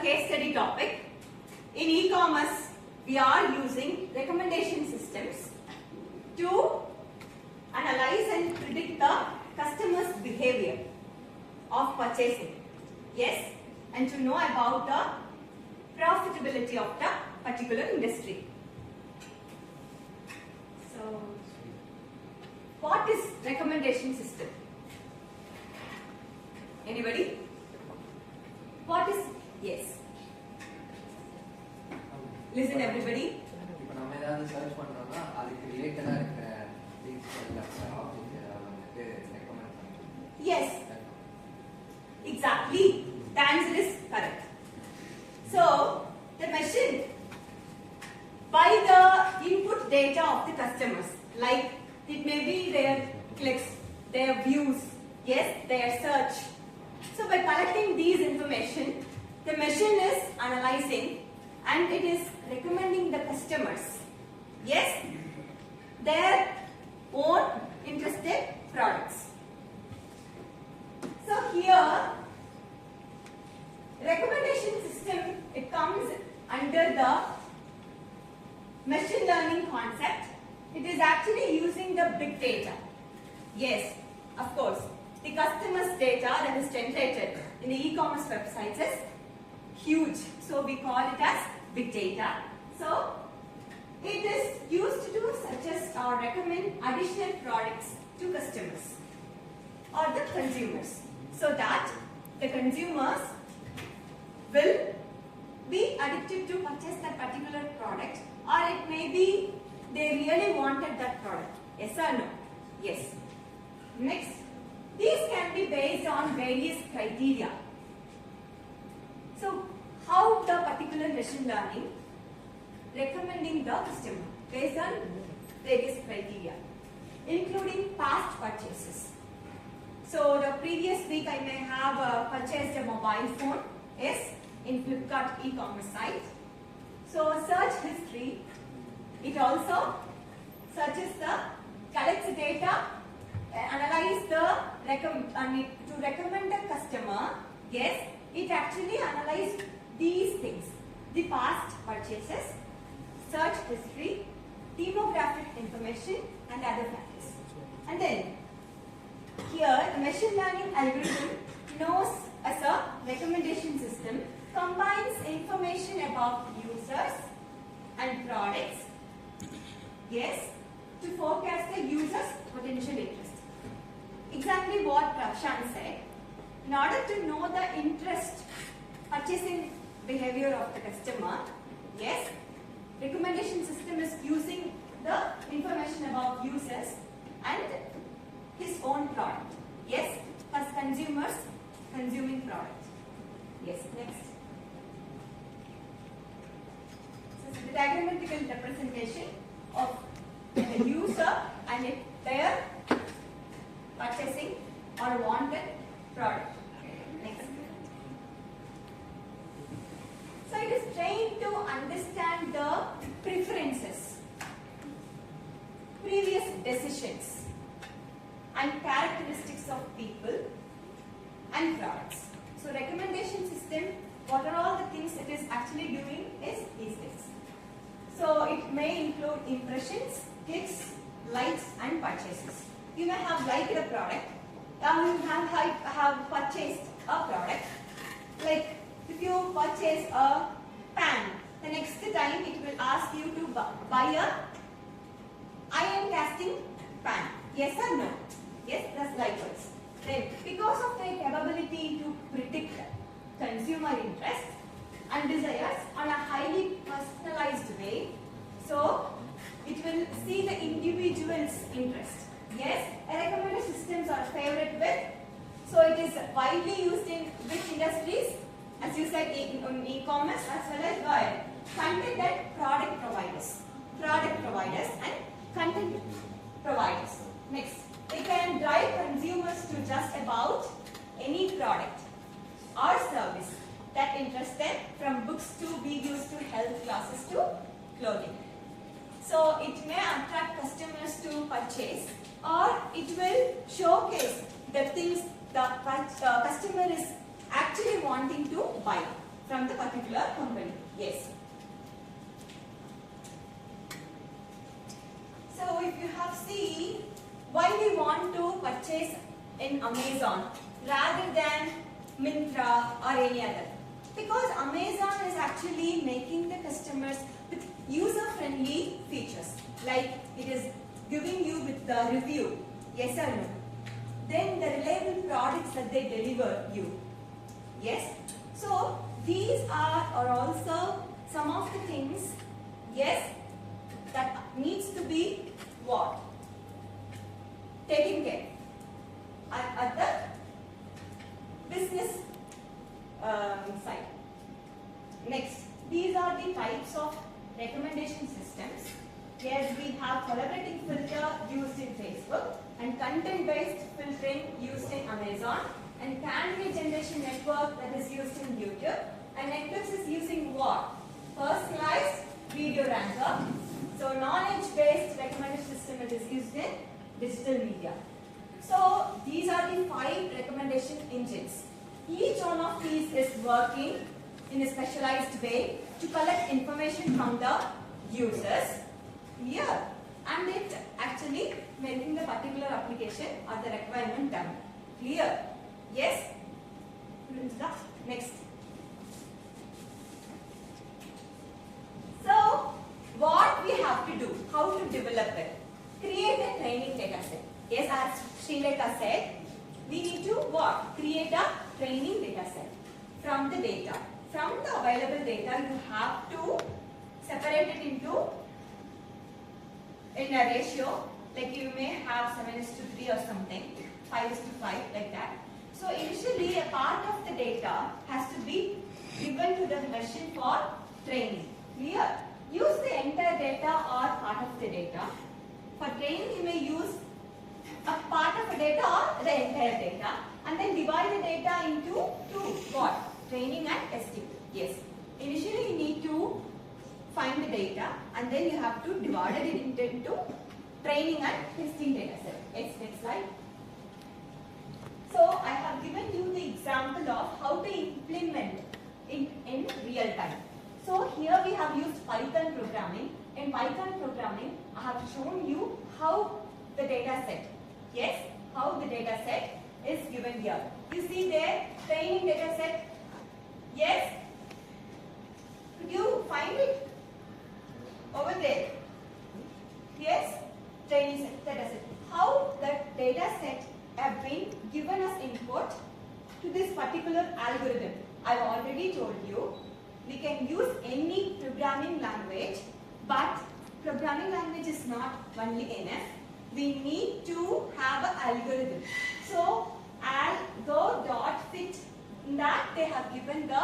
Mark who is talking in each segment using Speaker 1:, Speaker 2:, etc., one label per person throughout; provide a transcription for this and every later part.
Speaker 1: case study topic. In e-commerce, we are using recommendation systems to analyze and predict the customer's behavior of purchasing. Yes, and to know about the profitability of the particular industry. So, what is recommendation system? Anybody? What is, yes. Listen everybody.
Speaker 2: இப்போ நம்ம ஏதாவது search பண்றோம்னா அதுக்கு ரிலேட்டடா இருக்கிற links எல்லாம் object வந்துட்டு recommend பண்ணுவோம்.
Speaker 1: Yes. Exactly. The answer is correct. So, the machine by the input data of the customers, like it may be their clicks, their views, yes, their search. So, by collecting these information, the machine is analyzing and it is recommending the customers, yes, their own interested products. So here, recommendation system, it comes under the machine learning concept. It is actually using the big data. Yes, of course, the customer's data that is generated in the e-commerce websites is huge. So we call it as big data. So it is used to suggest or recommend additional products to customers or the consumers, so that the consumers will be addicted to purchase that particular product, or it may be they really wanted that product. Yes or no? Yes. Next, these can be based on various criteria. So, how the particular machine learning recommending the customer based on various criteria, including past purchases. So, the previous week I may have purchased a mobile phone, yes, in Flipkart e-commerce site. So, search history, it also searches the, collects data, analyze the, to recommend the customer, yes, it actually analyzes these things, the past purchases, search history, demographic information and other factors. And then, here the machine learning algorithm knows as a recommendation system combines information about users and products, yes, to forecast the user's potential interest. Exactly what Shan said. In order to know the interest, purchasing behavior of the customer, yes, recommendation system is using the information about users and his own product. Yes, as consumers consuming product. Yes, next. So, this is the diagrammatical representation of the user and their purchasing or wanted product. Next. So, it is trained to understand the preferences, previous decisions and characteristics of people and products. So, recommendation system, what are all the things it is actually doing is these things. So, it may include impressions, clicks, likes and purchases. You may have liked a product, you have purchased a product. Like if you purchase a pan, the next time it will ask you to buy a iron casting pan. Yes or no? Yes, that's likewise. Then, because of their capability to predict consumer interest and desires on a highly personalized way, so it will see the individual's interest. Yes, recommended systems are favorite with, so it is widely used in which industries? As you said, in e-commerce as well as where? Content and product providers. Product providers and content providers. Next, they can drive consumers to just about any product or service that interests them, from books to videos to health classes to clothing. So it may attract customers to purchase, or it will showcase the things the customer is actually wanting to buy. from the particular company. Yes. So if you have seen why we want to purchase in Amazon rather than Myntra or any other. Because Amazon is actually making the customers with user-friendly features. Like it is giving you with the review, yes or no. Then the reliable products that they deliver you. Yes. So these are also some of the things, yes, that needs to be what? Taken care at the business side. Next, these are the types of recommendation systems. Yes, we have collaborating filter used in Facebook and content-based filtering used in Amazon and candidate generation network that is used in YouTube, and Netflix is using what? Personalized video ranker. So knowledge-based recommendation system that is used in digital media. So these are the 5 recommendation engines. Each one of these is working in a specialized way to collect information from the users. Here, and it actually making the particular application or the requirement done. Clear? Yes? Next. So, what we have to do? How to develop it? Create a training data set. Yes, as Srilekha said, we need to what? Create a training data set from the data. From the available data, you have to separate it into in a ratio, like you may have 7:3 or something, 5:5 like that. So initially a part of the data has to be given to the machine for training. Clear? Use the entire data or part of the data. For training you may use a part of the data or the entire data, and then divide the data into two. What? Training and testing. Yes. Initially you need to find the data and then you have to divide it into training and testing data set. Next slide. So I have given you the example of how to implement in real time. So here we have used Python programming. In Python programming, I have shown you how the data set, yes, how the data set is given here. You see there, training data set, yes. Could you find it? Over there. Yes, training set, data set. How that data set have been given as input to this particular algorithm. I've already told you, we can use any programming language, but programming language is not only enough. We need to have an algorithm. So, algo.fit, in that they have given the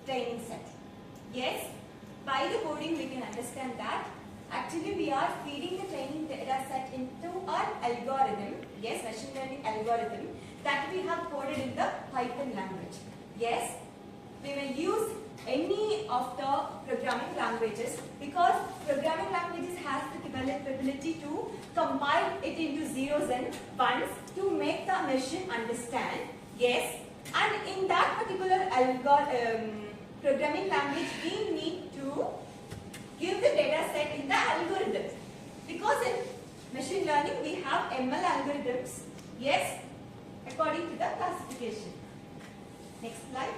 Speaker 1: training set. Yes. By the coding we can understand that actually we are feeding the training data set into an algorithm, yes, machine learning algorithm that we have coded in the Python language. Yes, we may use any of the programming languages because programming languages has the capability to combine it into zeros and ones to make the machine understand. Yes, and in that particular programming language, we need to give the data set in the algorithm. Because in machine learning, we have ML algorithms, yes, according to the classification. Next slide.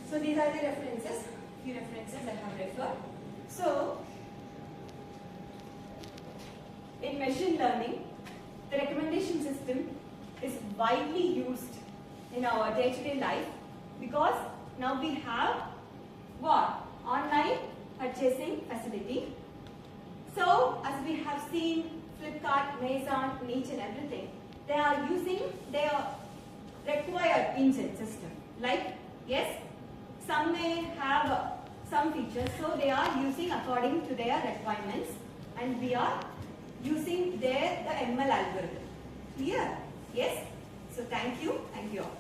Speaker 1: So these are the references, few references I have referred. So, in machine learning, the recommendation system is widely used in our day-to-day life because now we have what? Online purchasing facility. So, as we have seen Flipkart, Amazon, each and everything, they are using their required engine system. Like, yes, some may have some features, so they are using according to their requirements, and we are using the ML algorithm. Clear? Yes? So thank you all.